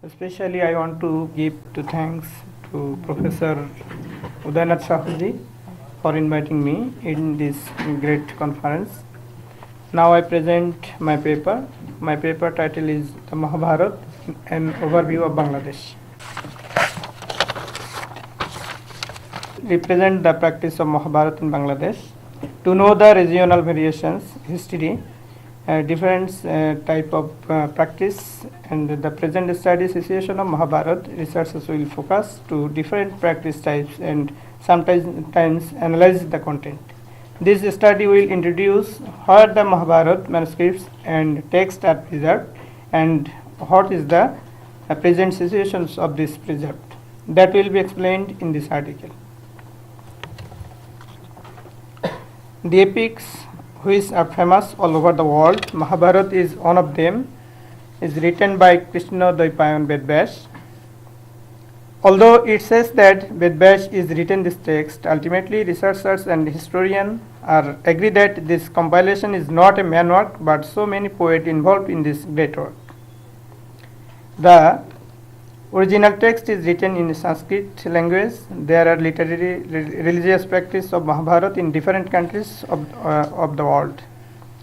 Especially, I want to give to thanks to Professor Udaynath Shahuji for inviting me in this great conference. Now I present my paper. My paper title is The Mahabharat, an overview of Bangladesh. Represent the practice of Mahabharat in Bangladesh. To know the regional variations, history, different type of practice and the present study situation of Mahabharat, researchers will focus to different practice types and sometimes analyze the content. This study will introduce where the Mahabharat manuscripts and texts are preserved and what is the present situations of this preserved. That will be explained in this article. The epics which are famous all over the world, Mahabharat is one of them, is written by Krishna Dvaipayan Vedvyash. Although it says that Vedvyash is written this text, ultimately researchers and historians are agree that this compilation is not a man work but so many poets involved in this great work. The original text is written in Sanskrit language. There are literary religious practice of Mahabharat in different countries of the world.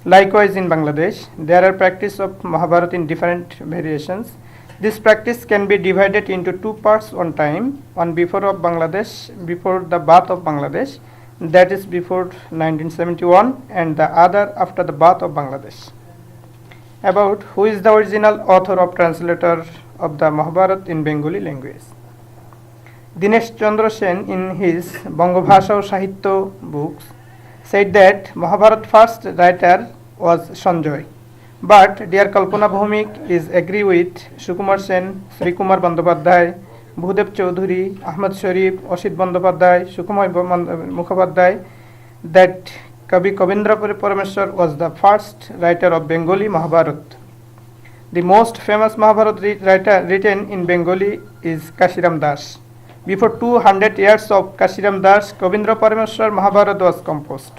Likewise in Bangladesh, there are practice of Mahabharat in different variations. This practice can be divided into two parts on time, one before the birth of Bangladesh, that is before 1971, and the other after the birth of Bangladesh. About who is the original author or translator of the Mahabharat in Bengali language. Dinesh Chandra Sen in his Bangabhasha o Sahitya books said that Mahabharat first writer was Sanjay. But dear Kalpana Bhumik is agree with Sukumar Sen, Sri Kumar Bandyopadhyay, Bhudev Chaudhuri, Ahmad Sharif, Oshit Bandyopadhyay, Sukumar Mukhopadhyay that Kavi Kavindra Parameshwar was the first writer of Bengali Mahabharat. The most famous Mahabharat writer written in Bengali is Kashiram Das. Before 200 years of Kashiram Das, Kavindra Parameshwar Mahabharat was composed.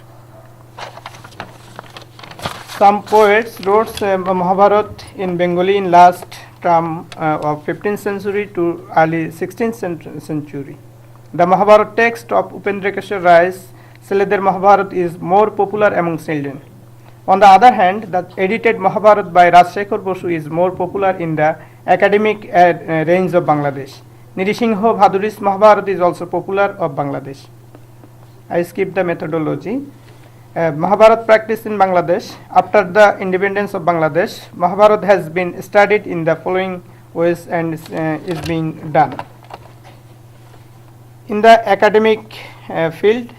Some poets wrote Mahabharat in Bengali in last term of 15th century to early 16th century. The Mahabharat text of Upendra Kishore Rai's Seledar Mahabharat is more popular among children. On the other hand, the edited Mahabharat by Rajshekhar Basu is more popular in the academic range of Bangladesh. Nirisingho Bhaduri's Mahabharat is also popular of Bangladesh. I skip the methodology. Mahabharat practice in Bangladesh. After the independence of Bangladesh, Mahabharat has been studied in the following ways and is being done. In the academic field,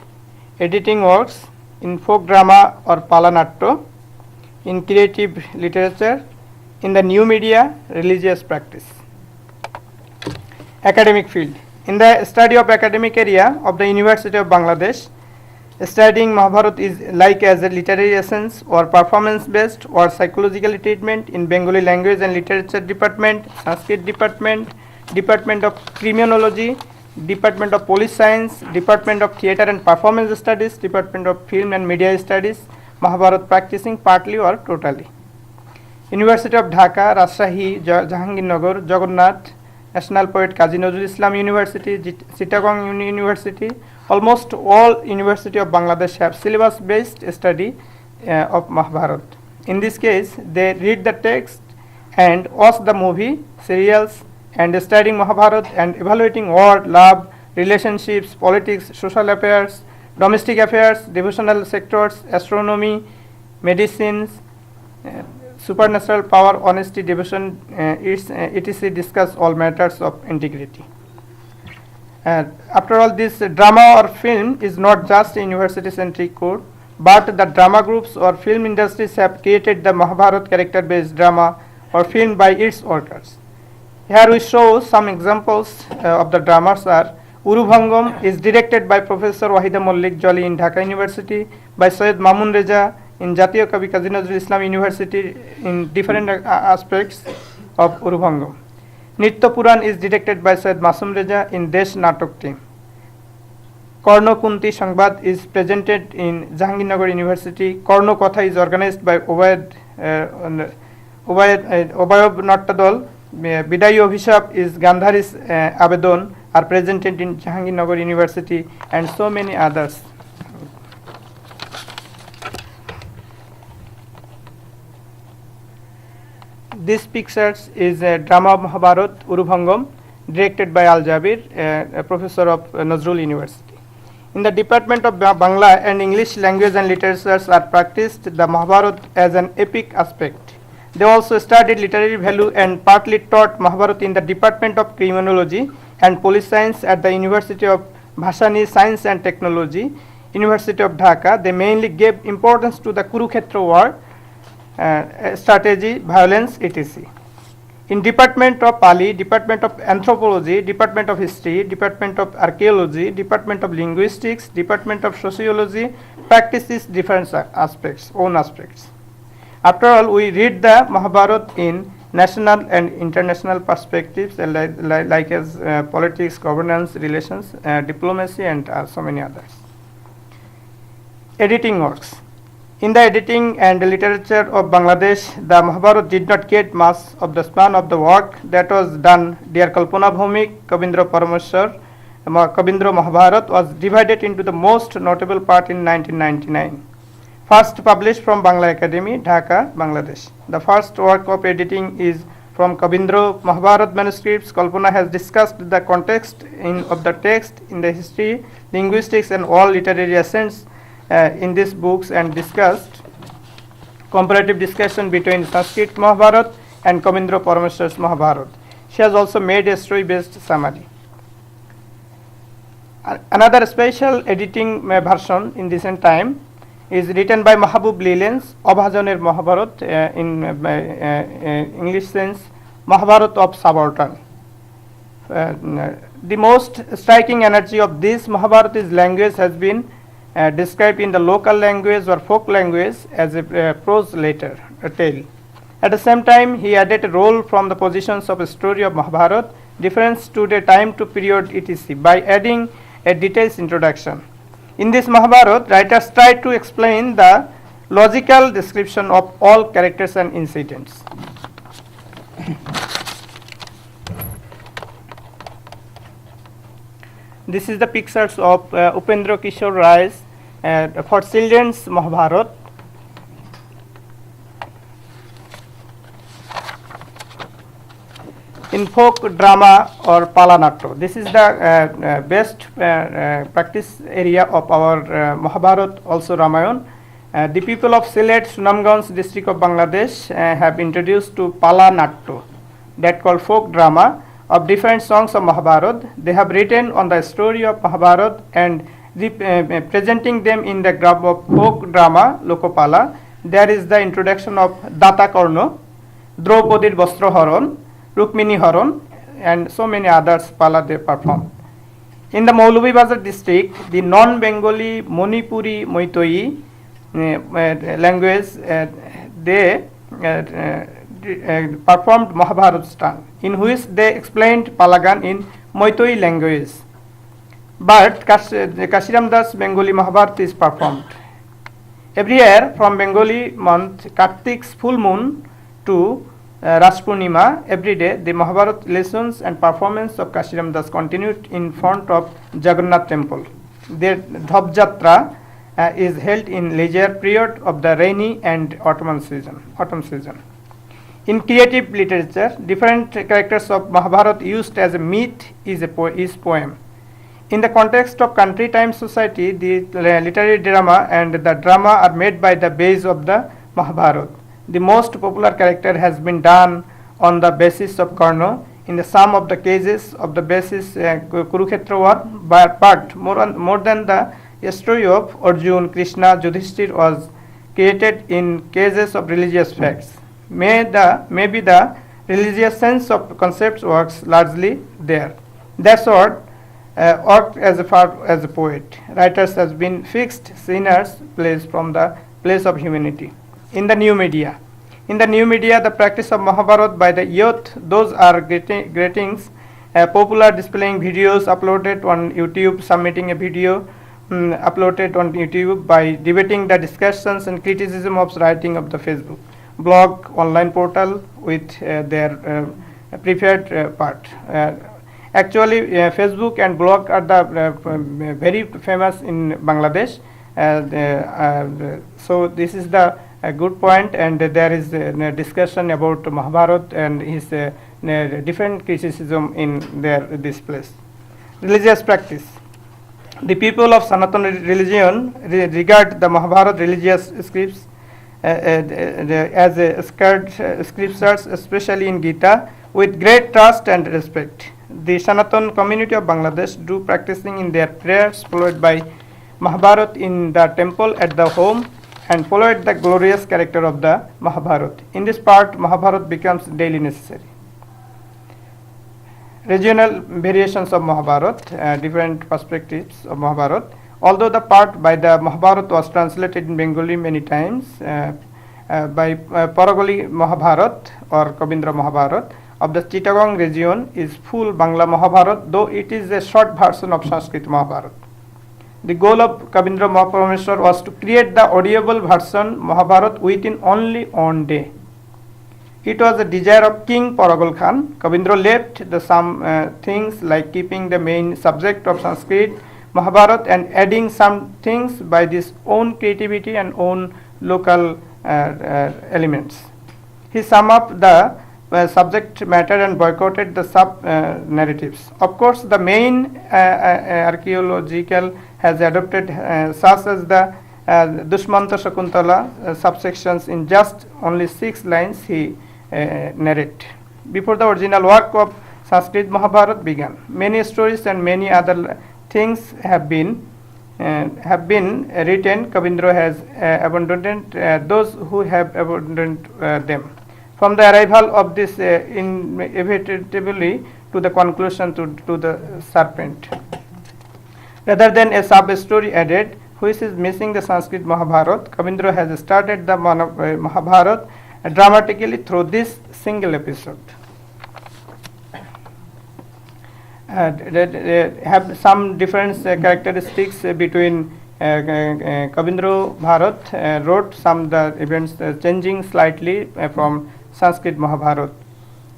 editing works, in folk drama or palanatto, in creative literature, in the new media, religious practice. Academic field. In the study of academic area of the University of Bangladesh, studying Mahabharat is like as a literary essence or performance based or psychological treatment in Bengali language and literature department, Sanskrit department, Department of Criminology, Department of Police Science, Department of Theatre and Performance Studies, Department of Film and Media Studies, Mahabharat practicing partly or totally. University of Dhaka, Rajshahi, Jahangirnagar, Jagannath, National Poet Kazi Nazrul Islam University, Chittagong University, almost all University of Bangladesh have syllabus-based study of Mahabharat. In this case, they read the text and watch the movie, serials, and studying Mahabharat and evaluating war, love, relationships, politics, social affairs, domestic affairs, devotional sectors, astronomy, medicines, supernatural power, honesty, devotion, etc. discuss all matters of integrity. After all, this drama or film is not just a university-centric course, but the drama groups or film industries have created the Mahabharat character-based drama or film by its authors. Here we show some examples of the dramas are Urubhangam is directed by Professor Wahida Mollik Jolly in Dhaka University, by Syed Mamun Reza in Jatiyo Kavi Kazi Nazrul Islam University in different aspects of Urubhangam. Nitya Puran is directed by Syed Masum Reza in Desh Natok team. Karno Kunti Sangbad is presented in Jahangirnagar University. Karno Kotha is organized by Obayab Nattadol Bidayi Abhishap is Gandhari's Abedon are presented in Jahangirnagar University and so many others. This picture is a drama of Mahabharat Urubhangam directed by Al Jabir, a professor of Nazrul University. In the Department of Bangla and English language and literatures are practiced the Mahabharat as an epic aspect. They also studied literary value and partly taught Mahabharat in the Department of Criminology and Police Science at the University of Bhashani Science and Technology, University of Dhaka. They mainly gave importance to the Kurukshetra war, strategy, violence, etc. In Department of Pali, Department of Anthropology, Department of History, Department of Archaeology, Department of Linguistics, Department of Sociology practices different own aspects. After all, we read the Mahabharat in national and international perspectives like as politics, governance, relations, diplomacy and so many others. Editing works. In the editing and literature of Bangladesh, the Mahabharat did not get much of the span of the work that was done. Dear Kalpana Bhumik, Kabindra Parameshwar, Kabindra Mahabharat was divided into the most notable part in 1999. First published from Bangla Academy, Dhaka, Bangladesh. The first work of editing is from Kabindra Mahabharat manuscripts. Kalpana has discussed the context of the text in the history, linguistics and all literary essence in these books and discussed comparative discussion between Sanskrit Mahabharat and Kabindra Parameshwar's Mahabharat. She has also made a story-based summary. Another special editing version in recent time is written by Mahabub Lilens, Abhajaner Mahabharat, in English sense, Mahabharat of Subaltern. The most striking energy of this Mahabharat language has been described in the local language or folk language as a prose tale. At the same time, he added a role from the positions of a story of Mahabharat, difference to the time to period etc. by adding a detailed introduction. In this Mahabharat, writers try to explain the logical description of all characters and incidents. This is the pictures of Upendra Kishore Rai's for children's Mahabharat. In folk drama or Palanatto. This is the best practice area of our Mahabharat, also Ramayan. The people of Sylhet, Sunamganj district of Bangladesh have introduced to Palanatto, that called folk drama of different songs of Mahabharat. They have written on the story of Mahabharat and presenting them in the group of folk drama, Lokopala. There is the introduction of Data Karno, Draupadir Vastroharan, Rukmini Haran, and so many others Pala they perform. In the Maulubibazar district, the non-Bengali Manipuri Moitoi language, they performed Mahabharat stand, in which they explained Palagan in Moitoi language. But Kashiram Das Bengali Mahabharat is performed. Every year from Bengali month Kartik's full moon to Raspurnima, every day the Mahabharat lessons and performance of Kashiram Das continued in front of Jagannath temple. Their Dhop is held in leisure period of the rainy and autumn season. In creative literature, different characters of Mahabharat used as a myth is poem. In the context of country time society, the literary drama and the drama are made by the base of the Mahabharat. The most popular character has been done on the basis of Karna. In the sum of the cases of the basis Kurukshetra war, but more than the story of Arjun, Krishna, Yudhishthir was created in cases of religious facts. Maybe the religious sense of concepts works largely there. That's what worked as a poet. Writers has been fixed sinners place from the place of humanity. In the new media, the practice of Mahabharat by the youth, those are greetings, popular displaying videos uploaded on YouTube, submitting a video uploaded on YouTube by debating the discussions and criticism of writing of the Facebook, blog, online portal with their preferred part. Actually, Facebook and blog are the very famous in Bangladesh. So this is the good point, and there is a discussion about Mahabharat and his different criticism in this place. Religious practice. The people of Sanatana religion regard the Mahabharata religious scripts as sacred scriptures, especially in Gita, with great trust and respect. The Sanatan community of Bangladesh do practicing in their prayers, followed by Mahabharata in the temple at the home, and followed the glorious character of the Mahabharata. In this part, Mahabharata becomes daily necessary. Regional variations of Mahabharata, different perspectives of Mahabharata. Although the part by the Mahabharata was translated in Bengali many times by Paragali Mahabharata or Kabindra Mahabharata of the Chittagong region is full Bangla Mahabharata, though it is a short version of Sanskrit Mahabharata. The goal of Kabindra Mahaparmeshwar was to create the audible version Mahabharata within only one day. It was the desire of King Paragal Khan. Kabindra left the some things like keeping the main subject of Sanskrit Mahabharata and adding some things by his own creativity and own local elements. He summed up the subject matter and boycotted the sub narratives. Of course, the main archaeological has adopted such as the Dushmanta Shakuntala subsections in just only 6 lines he narrate. Before the original work of Sanskrit Mahabharata began, many stories and many other things have been written. Kabindra has abandoned those who have abandoned them. From the arrival of this inevitably to the conclusion to the serpent. Rather than a sub-story added, which is missing the Sanskrit Mahabharata, Kabindra has started the Mahabharata dramatically through this single episode. Have some different characteristics between Kabindra Bharat wrote some the events changing slightly from Sanskrit Mahabharata.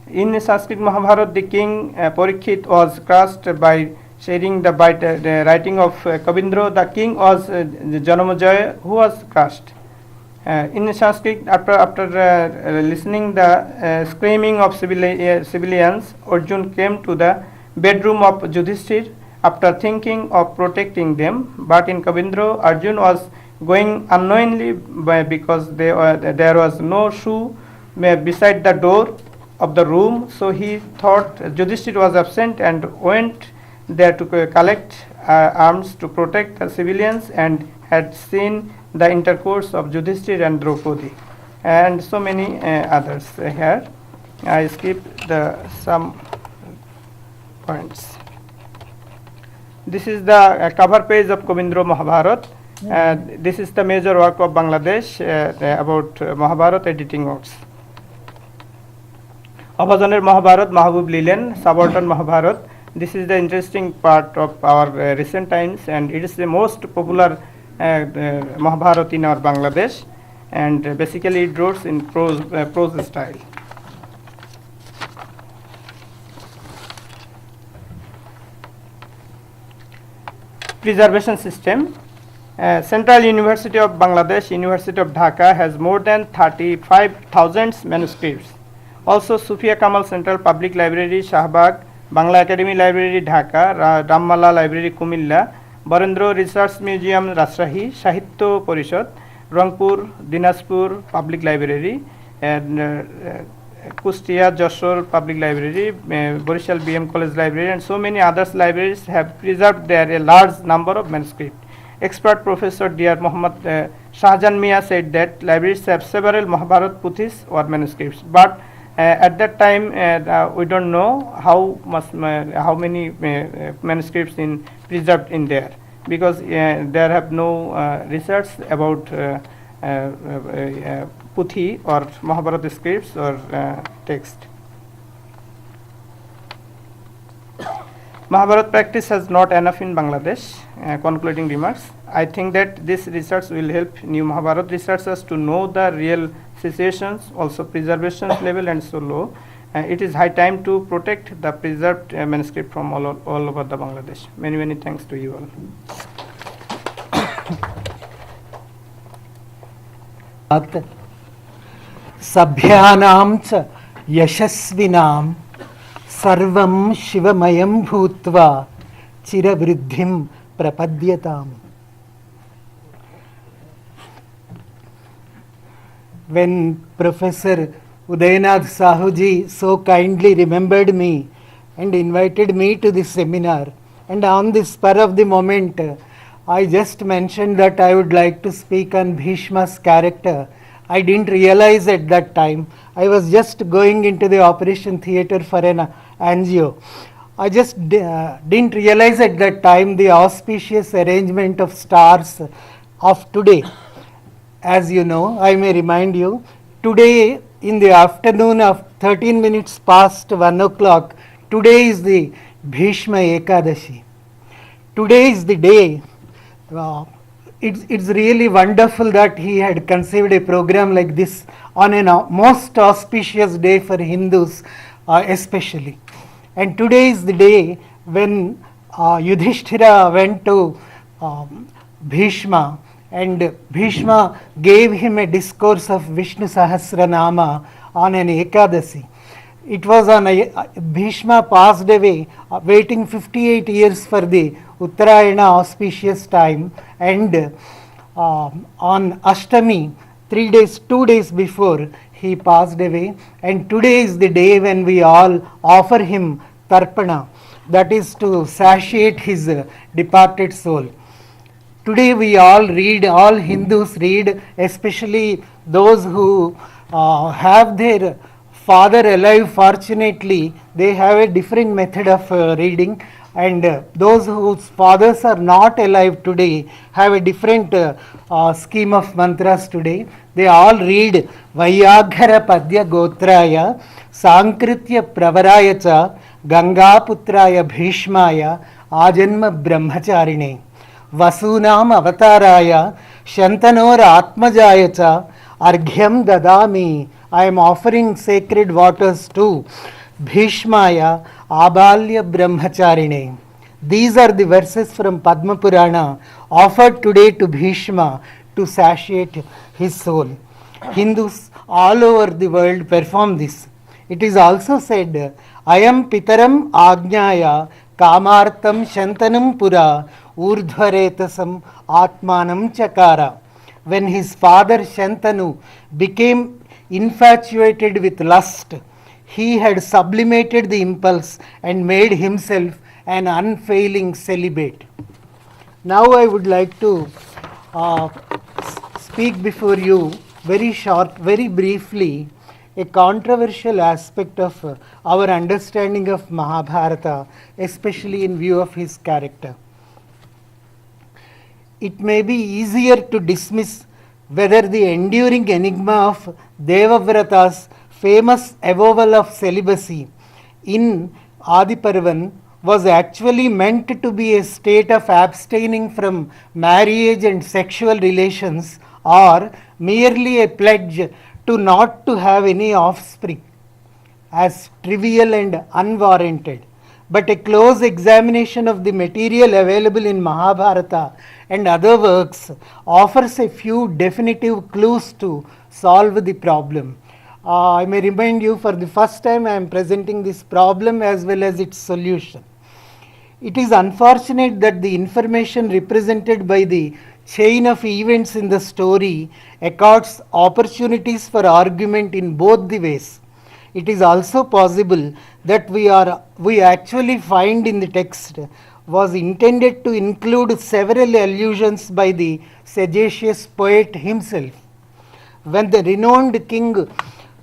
In Sanskrit Mahabharata, the king Parikshit was crushed by sharing the writing of Kabindra. The king was Janamejaya, who was crushed. In Sanskrit, after listening the screaming of civilians, Arjun came to the bedroom of Yudhishthir after thinking of protecting them. But in Kabindra, Arjun was going unknowingly because there was no shoe beside the door of the room, so he thought Yudhishthir was absent and went there to collect arms to protect the civilians, and had seen the intercourse of Yudhishthir and Draupadi, and so many others. Here I skip some points. This is the cover page of Kabindra Mahabharata. This is the major work of Bangladesh about Mahabharata editing works. Abhajaner Mahabharata, Mahabub Lilen, Subaltern Mahabharata. This is the interesting part of our recent times, and it is the most popular Mahabharata in our Bangladesh, and basically it draws in prose style. Preservation system. Central University of Bangladesh, University of Dhaka has more than 35,000 manuscripts. Also, Sufia Kamal Central Public Library, Shahbag, Bangla Academy Library, Dhaka, Rammala Library, Kumilla, Barendra Research Museum, Rajshahi, Sahitya Parishad, Rangpur, Dinajpur Public Library, and Kustia, Jashore Public Library, Borishal BM College Library, and so many other libraries have preserved there a large number of manuscripts. Expert Professor Dr. Muhammad Shahjan Mia said that libraries have several Mahabharata Puthis or manuscripts, but at that time we don't know how many manuscripts preserved in there, because there have no research about Puthi or Mahabharata scripts or text. Mahabharata practice has not enough in Bangladesh. Concluding remarks. I think that this research will help new Mahabharata researchers to know the real situations, also preservation level and so low. It is high time to protect the preserved manuscript from all over the Bangladesh. Many thanks to you all. सभ्यानां च यशस्विनां सर्वं शिवमयं भूत्वा चिरवृद्धिं प्रपद्यताम्. When Professor Udayanath Sahuji so kindly remembered me and invited me to this seminar, and on the spur of the moment, I just mentioned that I would like to speak on Bhishma's character. I didn't realize at that time. I was just going into the operation theatre for an angio. I just didn't realize at that time the auspicious arrangement of stars of today. As you know, I may remind you, today in the afternoon of 13 minutes past 1 o'clock, today is the Bhishma Ekadashi. Today is the day. It's really wonderful that he had conceived a program like this on a most auspicious day for Hindus especially. And today is the day when Yudhishthira went to Bhishma, and Bhishma gave him a discourse of Vishnu Sahasranama on an Ekadasi. It was on Bhishma passed away, waiting 58 years for the Uttarayana auspicious time, and on Ashtami, 2 days before, he passed away, and today is the day when we all offer him Tarpana, that is to satiate his departed soul. Today we all Hindus read, especially those who have their father alive. Fortunately, they have a different method of reading, and those whose fathers are not alive today have a different scheme of mantras today. They all read Vayaghara Padya Gotraya Sankritya Pravaraya Cha Gangaputraya Bhishmaya Ajanma Brahmacharine Vasunam Avataraya Shantanor Atmajaya Cha Arghyam Dadami. I am offering sacred waters to Bhishmaya Abalya Brahmacharine. These are the verses from Padma Purana offered today to Bhishma to satiate his soul. Hindus all over the world perform this. It is also said, Ayam Pitaram Ajnaya Kamartam Shantanam Pura Urdhvaretasam Atmanam Chakara. When his father Shantanu became infatuated with lust, he had sublimated the impulse and made himself an unfailing celibate. Now I would like to speak before you very briefly, a controversial aspect of our understanding of Mahabharata, especially in view of his character. It may be easier to dismiss whether the enduring enigma of Devavrata's famous avowal of celibacy in Adiparvan was actually meant to be a state of abstaining from marriage and sexual relations, or merely a pledge to not to have any offspring, as trivial and unwarranted. But a close examination of the material available in Mahabharata and other works offers a few definitive clues to solve the problem. I may remind you, for the first time I am presenting this problem as well as its solution. It is unfortunate that the information represented by the chain of events in the story accords opportunities for argument in both the ways. It is also possible that we actually find in the text was intended to include several allusions by the sagacious poet himself. When the renowned king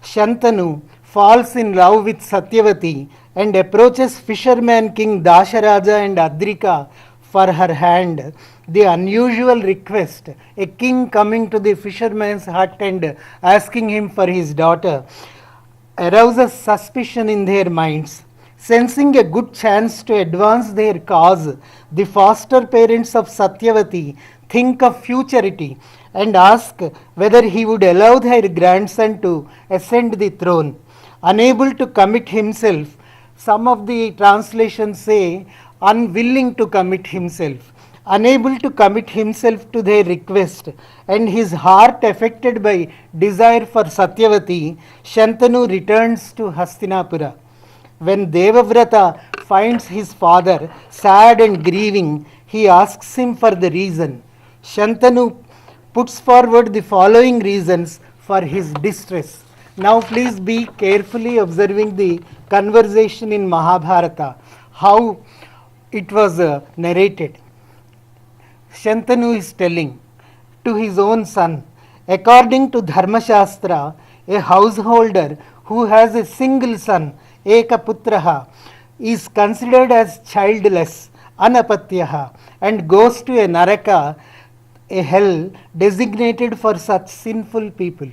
Shantanu falls in love with Satyavati and approaches fisherman king Dasharaja and Adrika for her hand, the unusual request, a king coming to the fisherman's hut and asking him for his daughter, arouses suspicion in their minds. Sensing a good chance to advance their cause, the foster parents of Satyavati think of futurity and ask whether he would allow their grandson to ascend the throne. unable to commit himself. Some of the translations say unwilling to commit himself, unable to commit himself to their request, and his heart affected by desire for Satyavati, Shantanu returns to Hastinapura. When Devavrata finds his father sad and grieving, he asks him for the reason. Shantanu puts forward the following reasons for his distress. Now please be carefully observing the conversation in Mahabharata, how it was narrated. Shantanu is telling to his own son, according to Dharma Shastra, a householder who has a single son, Ekaputraha, is considered as childless, Anapatyaha, and goes to a Naraka, a hell designated for such sinful people.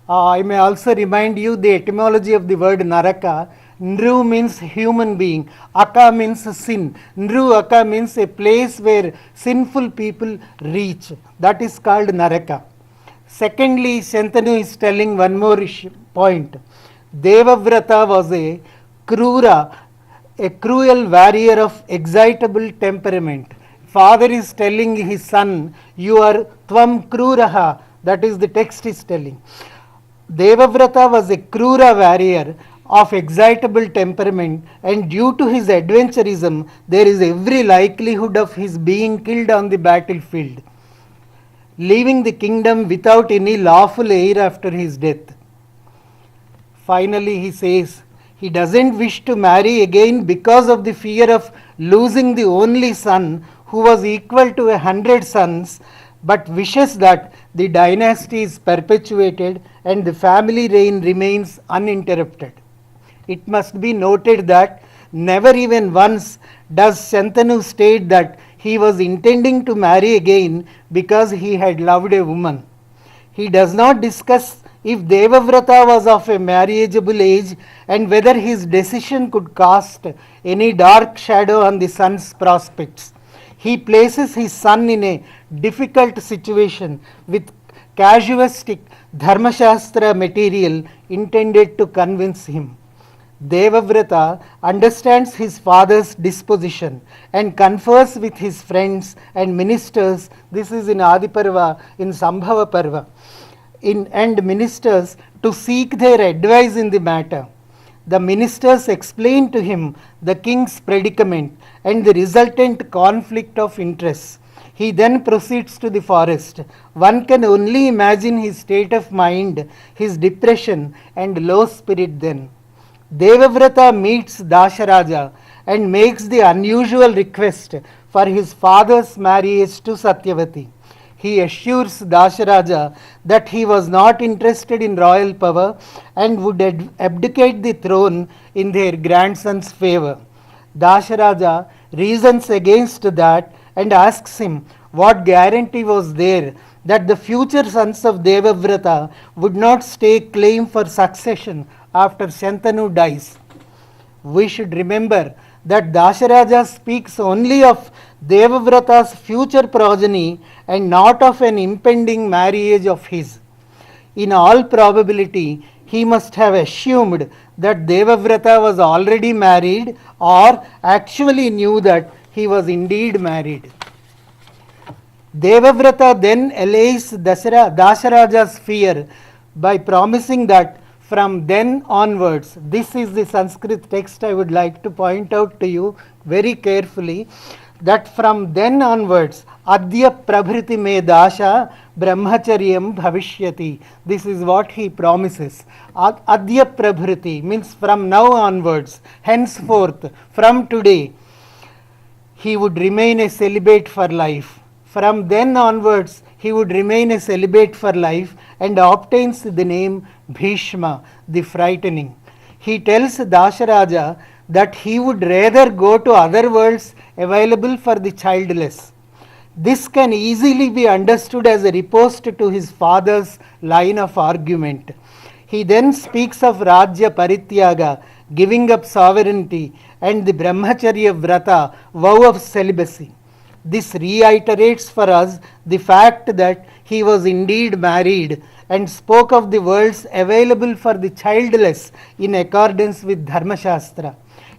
I may also remind you the etymology of the word Naraka. Nru means human being, Aka means sin. Nru Aka means a place where sinful people reach. That is called Naraka. Secondly, Shantanu is telling one more point. Devavrata was a Krura, a cruel warrior of excitable temperament. Father is telling his son, you are Tvam Kruraha. That is the text is telling. Devavrata was a Krura warrior of excitable temperament, and due to his adventurism, there is every likelihood of his being killed on the battlefield, leaving the kingdom without any lawful heir after his death. Finally, he says he doesn't wish to marry again because of the fear of losing the only son who was equal to 100 sons, but wishes that the dynasty is perpetuated and the family reign remains uninterrupted. It must be noted that never even once does Shantanu state that he was intending to marry again because he had loved a woman. He does not discuss if Devavrata was of a marriageable age and whether his decision could cast any dark shadow on the son's prospects. He places his son in a difficult situation with casuistic Dharmashastra material intended to convince him. Devavrata understands his father's disposition and confers with his friends and ministers. This is in Adiparva, in Sambhava Parva, and ministers to seek their advice in the matter. The ministers explain to him the king's predicament and the resultant conflict of interests. He then proceeds to the forest. One can only imagine his state of mind, his depression and low spirit then. Devavrata meets Dasharaja and makes the unusual request for his father's marriage to Satyavati. He assures Dasharaja that he was not interested in royal power and would abdicate the throne in their grandson's favor. Dasharaja reasons against that and asks him what guarantee was there that the future sons of Devavrata would not stake claim for succession after Shantanu dies. We should remember that Dasharaja speaks only of Devavrata's future progeny and not of an impending marriage of his. In all probability, he must have assumed that Devavrata was already married or actually knew that he was indeed married. Devavrata then allays Dasharaja's fear by promising that from then onwards, this is the Sanskrit text I would like to point out to you very carefully, that from then onwards, Adya Prabhriti me Dasha Brahmacharyam Bhavishyati. This is what he promises. Adya Prabhriti means from now onwards, henceforth, from today, he would remain a celibate for life. From then onwards, he would remain a celibate for life and obtains the name Bhishma, the frightening. He tells Dasharaja that he would rather go to other worlds available for the childless. This can easily be understood as a riposte to his father's line of argument. He then speaks of Rajya Parityaga, giving up sovereignty, and the Brahmacharya Vrata, vow of celibacy. This reiterates for us the fact that he was indeed married, and spoke of the worlds available for the childless in accordance with Dharmashastra.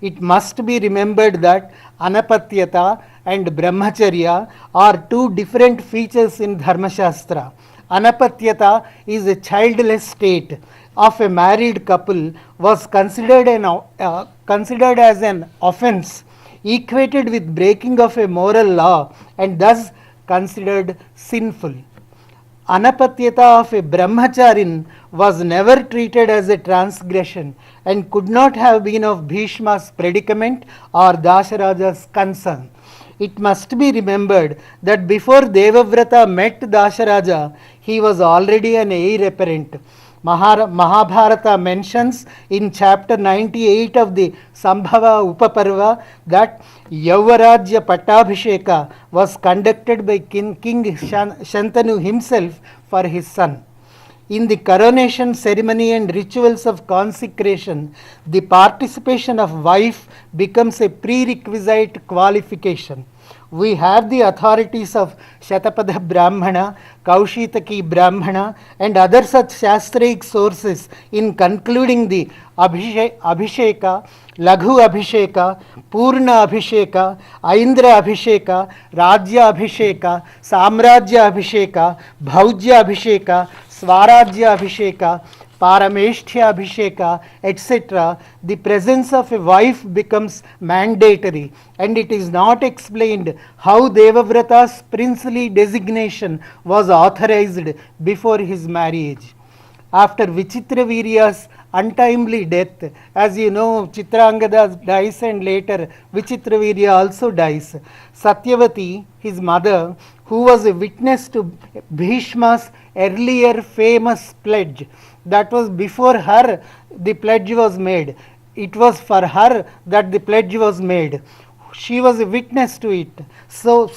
It must be remembered that Anapatyata and Brahmacharya are two different features in Dharmashastra. Anapatyata is a childless state of a married couple, was considered as an offense, equated with breaking of a moral law, and thus considered sinful. Anapatyata of a brahmacharin was never treated as a transgression and could not have been of Bhishma's predicament or Dasharaja's concern. It must be remembered that before Devavrata met Dasharaja, he was already an heir apparent. Mahabharata mentions in chapter 98 of the Sambhava Upaparva that Yavarajya Pattabhisheka was conducted by King Shantanu himself for his son. In the coronation ceremony and rituals of consecration, the participation of wife becomes a prerequisite qualification. We have the authorities of Shatapada Brahmana, Kaushitaki Brahmana, and other such Shastric sources in concluding the Abhisheka, Laghu Abhisheka, Purna Abhisheka, Aindra Abhisheka, Rajya Abhisheka, Samrajya Abhisheka, Bhaujya Abhisheka, Swarajya Abhisheka, Parameshtya Abhisheka, etc., the presence of a wife becomes mandatory, and it is not explained how Devavrata's princely designation was authorized before his marriage. After Vichitravirya's untimely death, as you know, Chitrangada dies and later Vichitravirya also dies. Satyavati, his mother, who was a witness to Bhishma's earlier famous pledge, that was before her the pledge was made. It was for her that the pledge was made. She was a witness to it. So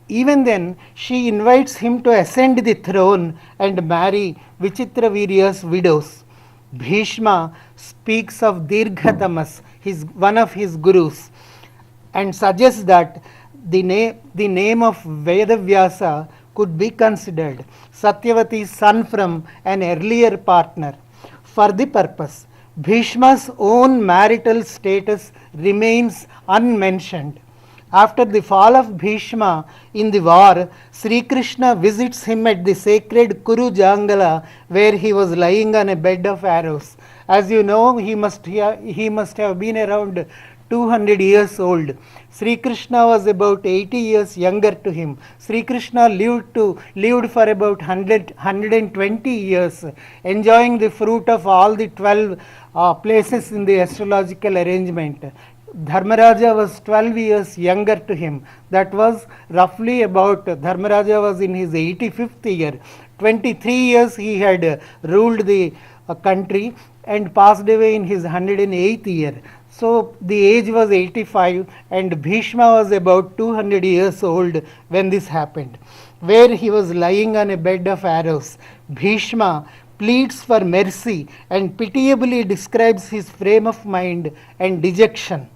even then she invites him to ascend the throne and marry Vichitravirya's widows. Bhishma speaks of Dirghatamas, one of his gurus, and suggests that the name of Vedavyasa could be considered Satyavati's son from an earlier partner. For the purpose, Bhishma's own marital status remains unmentioned. After the fall of Bhishma in the war, Sri Krishna visits him at the sacred Kuru Jangala, where he was lying on a bed of arrows. As you know, he must have been around 200 years old. Sri Krishna was about 80 years younger to him. Sri Krishna lived for about 120 years, enjoying the fruit of all the 12 places in the astrological arrangement. Dharmaraja was 12 years younger to him. That was roughly about, Dharmaraja was in his 85th year. 23 years he had ruled the country and passed away in his 108th year. So the age was 85 and Bhishma was about 200 years old when this happened. Where he was lying on a bed of arrows, Bhishma pleads for mercy and pitiably describes his frame of mind and dejection.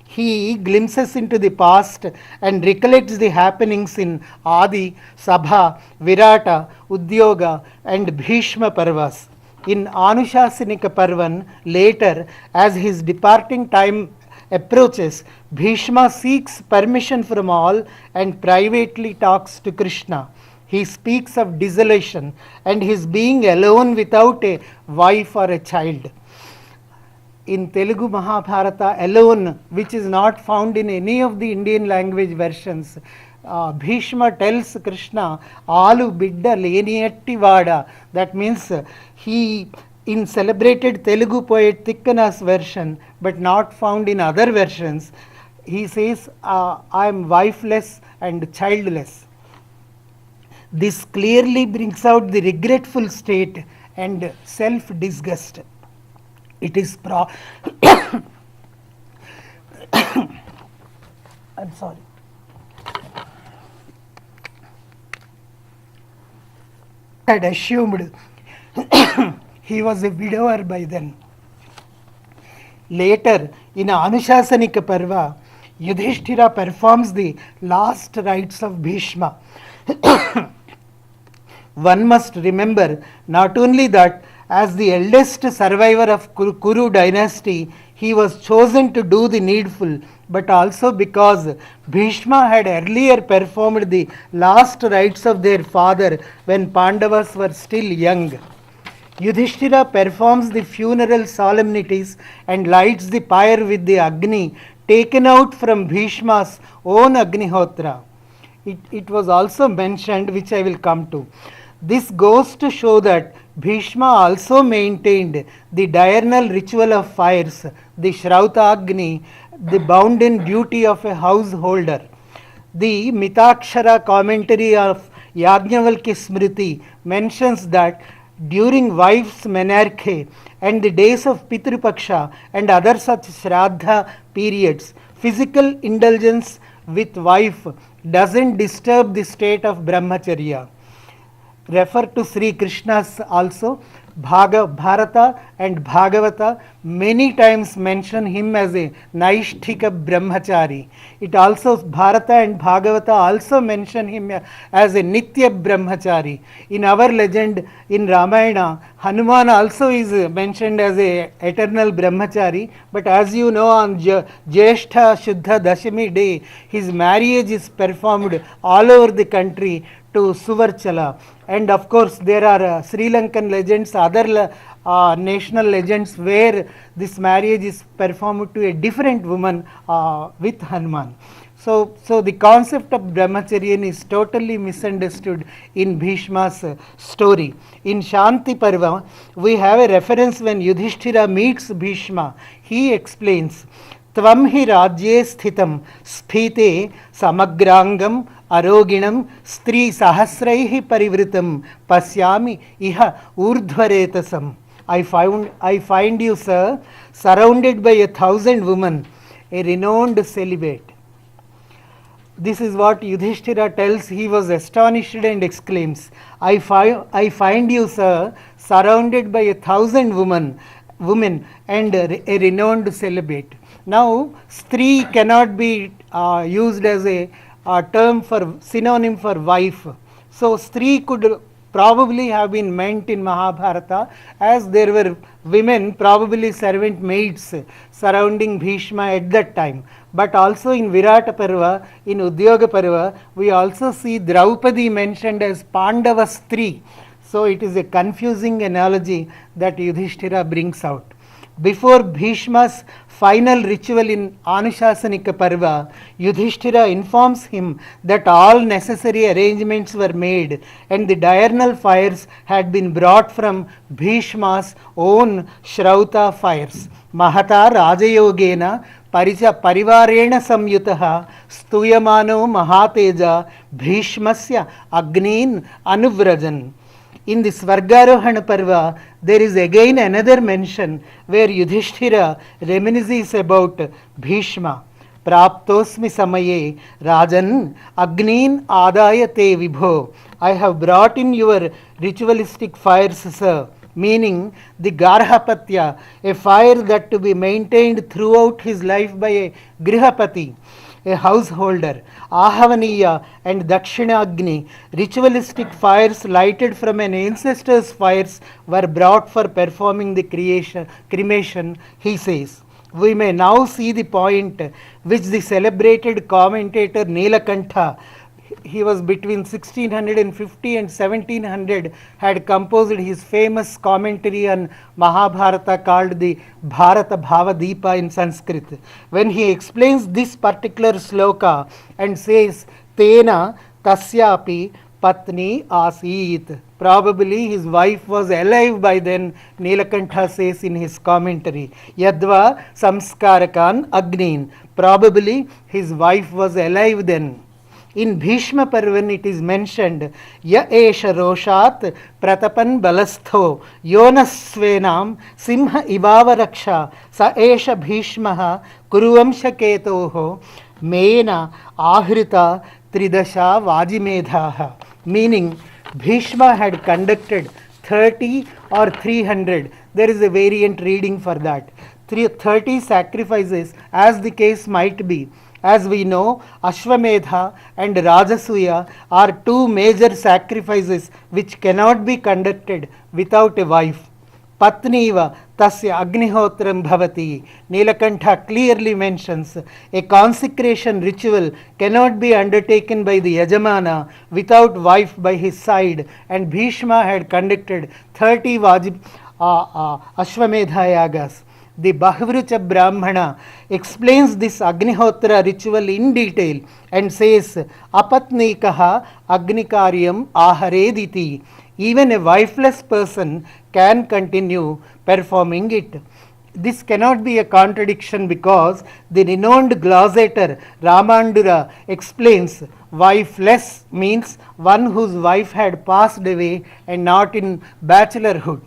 He glimpses into the past and recollects the happenings in Adi, Sabha, Virata, Udyoga and Bhishma Parvas. In Anushasanika Parvan, later, as his departing time approaches, Bhishma seeks permission from all and privately talks to Krishna. He speaks of desolation and his being alone without a wife or a child. In Telugu Mahabharata alone, which is not found in any of the Indian language versions, Bhishma tells Krishna, Alu bidda leniyatti vada. That means he, in celebrated Telugu poet Tikkana's version, but not found in other versions, he says, I am wifeless and childless. This clearly brings out the regretful state and self-disgust. It is I'm sorry. Had assumed he was a widower by then. Later, in Anushasanika Parva, Yudhishthira performs the last rites of Bhishma. one must remember not only that as the eldest survivor of Kuru dynasty, he was chosen to do the needful, but also because Bhishma had earlier performed the last rites of their father when Pandavas were still young. Yudhishthira performs the funeral solemnities and lights the pyre with the Agni taken out from Bhishma's own Agnihotra. It was also mentioned, which I will come to. This goes to show that Bhishma also maintained the diurnal ritual of fires, the Shrauta Agni, the bounden duty of a householder. The Mitakshara commentary of Yajnavalkya Smriti mentions that during wife's menarche and the days of Pitrupaksha and other such Shraddha periods, physical indulgence with wife doesn't disturb the state of Brahmacharya. Refer to Sri Krishna's also. Bharata and Bhagavata many times mention him as a Naishthika Brahmachari. It also, Bharata and Bhagavata also mention him as a Nitya Brahmachari. In our legend in Ramayana, Hanuman also is mentioned as a eternal Brahmachari, but as you know, on Jyeshtha Shuddha Dashami day, his marriage is performed all over the country to Suvarchala. And of course, there are Sri Lankan legends, other national legends where this marriage is performed to a different woman with Hanuman. So the concept of Brahmacharya is totally misunderstood in Bhishma's story. In Shanti Parva, we have a reference when Yudhishthira meets Bhishma. He explains, Tvam hi rajye sthitam sphite samagrangam aroginam stri sahasraihi parivritam pasyami iha urdhvaretasam. I find you, sir, surrounded by 1,000 women, a renowned celibate. This is what Yudhishthira tells. He was astonished and exclaims, I find you, sir, surrounded by 1,000 women and a renowned celibate. Now, stri cannot be used as a term for synonym for wife. So, stri could probably have been meant in Mahabharata, as there were women, probably servant maids, surrounding Bhishma at that time. But also in Virata Parva, in Udyoga Parva, we also see Draupadi mentioned as Pandava Stri. So it is a confusing analogy that Yudhishthira brings out. Before Bhishma's final ritual in Anushasanika Parva, Yudhishthira informs him that all necessary arrangements were made and the diurnal fires had been brought from Bhishma's own Shrauta fires. Mahata Rajayogena Parivarena Samyutaha Stuyamano Mahateja Bhishmasya Agnin Anuvrajan. In the Svargarohana Parva, there is again another mention where Yudhishthira reminisces about Bhishma. Praptosmi samaye Rajan Agnin Adaya te vibho. I have brought in your ritualistic fires, sir. Meaning the Garhapatya, a fire that to be maintained throughout his life by a Grihapati, a householder. Ahavaniya and Dakshinagni, ritualistic fires lighted from an ancestor's fires, were brought for performing the cremation, he says. We may now see the point which the celebrated commentator Nilakantha, he was between 1650 and 1700, had composed his famous commentary on Mahabharata called the Bharata Bhavadeepa in Sanskrit. When he explains this particular sloka and says, Tena tasyapi patni asit. Probably his wife was alive by then, Nilakantha says in his commentary. Yadva samskarakan agnin. Probably his wife was alive then. In Bhishma Parvan it is mentioned, Ya esha roshat pratapan balastho yonasvenam simha ivava raksha sa esha bhishmaha kuruvamsha ketoho mena ahrita tridasha vajimedhaha. Meaning, Bhishma had conducted 30 or 300, there is a variant reading for that, 30 sacrifices as the case might be, As we know, Ashwamedha and Rajasuya are two major sacrifices which cannot be conducted without a wife. Patniva tasya agnihotram bhavati. Nilakantha clearly mentions a consecration ritual cannot be undertaken by the Yajamana without wife by his side, and Bhishma had conducted 30 Ashwamedha yagas. The Bahvrucha Brahmana explains this Agnihotra ritual in detail and says, Apatnikaha Agnikaryam Aharediti. Even a wifeless person can continue performing it. This cannot be a contradiction because the renowned glossator Ramandura explains wifeless means one whose wife had passed away and not in bachelorhood.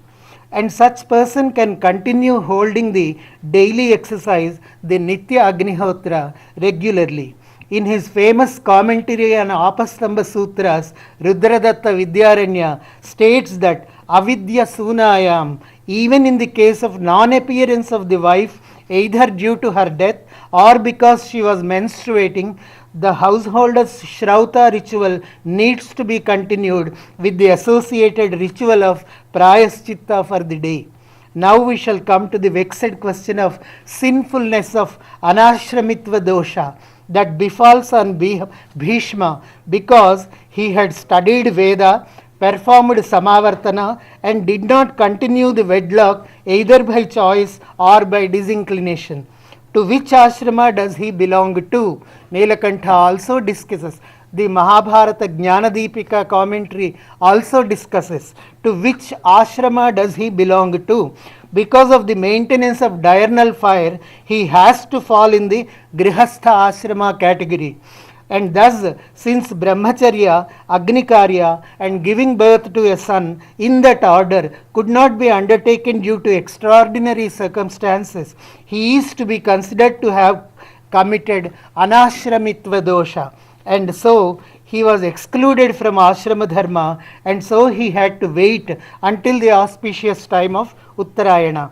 And such person can continue holding the daily exercise, the Nitya Agnihotra, regularly. In his famous commentary on Apastamba Sutras, Rudradatta Vidyaranya states that Avidya Sunayam, even in the case of non-appearance of the wife, either due to her death or because she was menstruating, the householder's Shrauta ritual needs to be continued with the associated ritual of Prayaschitta for the day. Now we shall come to the vexed question of sinfulness of Anashramitva dosha that befalls on Bhishma because he had studied Veda, performed Samavartana, and did not continue the wedlock either by choice or by disinclination. To which ashrama does he belong to? Nilakantha also discusses. The Mahabharata Jnanadipika commentary also discusses to which ashrama does he belong to. Because of the maintenance of diurnal fire, he has to fall in the Grihastha ashrama category. And thus, since Brahmacharya, Agnikarya, and giving birth to a son in that order could not be undertaken due to extraordinary circumstances, he is to be considered to have committed Anashramitva dosha. And so, he was excluded from ashrama dharma, and so he had to wait until the auspicious time of Uttarayana.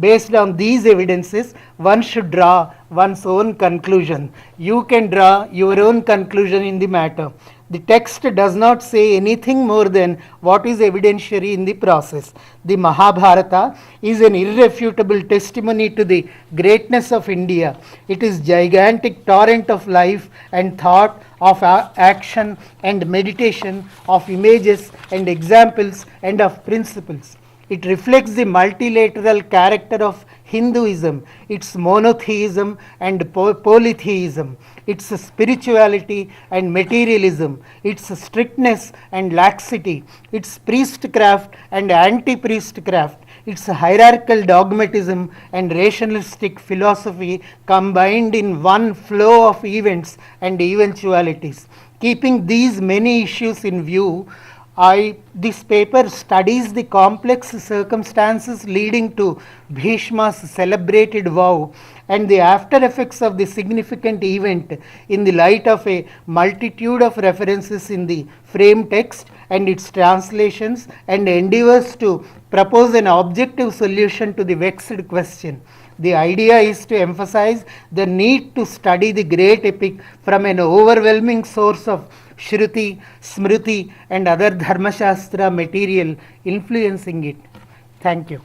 Based on these evidences, one should draw one's own conclusion. You can draw your own conclusion in the matter. The text does not say anything more than what is evidentiary in the process. The Mahabharata is an irrefutable testimony to the greatness of India. It is gigantic torrent of life and thought, of action and meditation, of images and examples and of principles. It reflects the multilateral character of Hinduism, its monotheism and polytheism, its spirituality and materialism, its strictness and laxity, its priestcraft and anti-priestcraft, its hierarchical dogmatism and rationalistic philosophy combined in one flow of events and eventualities. Keeping these many issues in view, this paper studies the complex circumstances leading to Bhishma's celebrated vow and the after effects of the significant event in the light of a multitude of references in the frame text and its translations, and endeavors to propose an objective solution to the vexed question. The idea is to emphasize the need to study the great epic from an overwhelming source of Shruti, Smriti and other Dharmashastra material influencing it. Thank you.